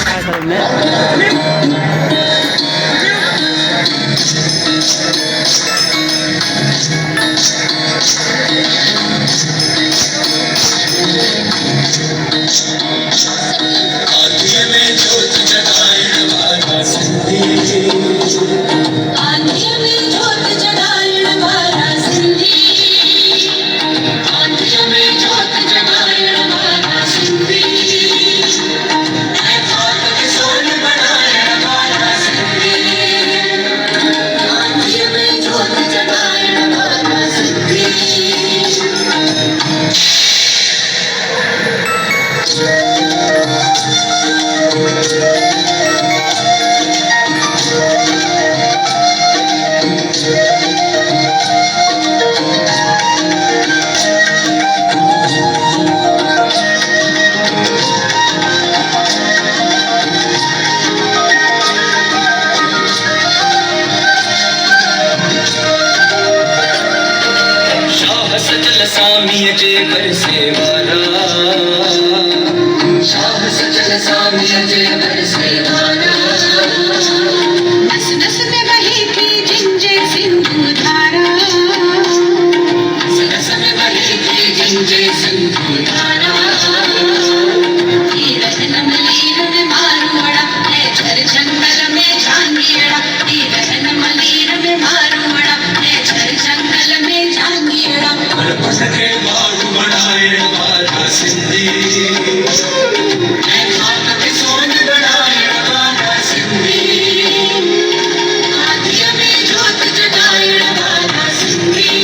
काय करें मैं। आँधियों में जोत जगाएण वाला सिंधी, आँधियों में जोत जगाएण वाला सिंधी, आँधियों में जोत जगाएण वाला सिंधी, ऐ खाक के सोन बनाएण वाला सिंधी, आँधियों में जोत जगाएण वाला सिंधी। शाह सजल सामीअ जे बरसे वारा, शाह सजल सामीअ जे बरसे वारा, नस नस में बहे थी जिंजे सिंधु धारा, नस नस में बहे थी जिंजे सिंधु धारा, तीरथ नमलीर में मारुआड़ा है झर जंगल में झांगियड़ा, तीरथ नमलीर में मारुआड़ा है झर जंगल में झांगियड़ा, के बाग बढ़ाएण वाला सिंधी, ऐ खाक के सोन बनाएण वाला सिंधी, आँधियों में जोत जगाएण वाला सिंधी।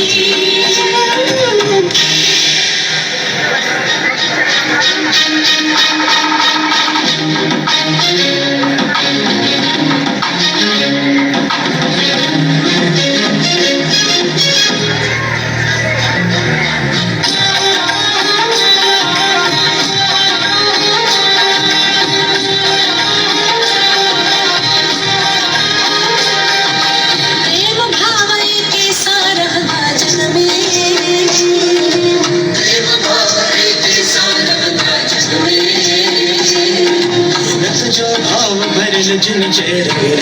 प्रेम भावई के सारहगा जन्मे, प्रेम भावई के सारहगा जन्मे, नत जो भाव भरल जिन चेर में,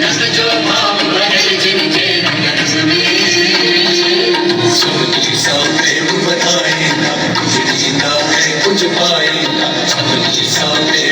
नत जो भाव भरल जिन चेर में, सोनी सा प्रेम बताए ना, कुछ जीता है कुछ पाए ना, सोनी सा प्रेम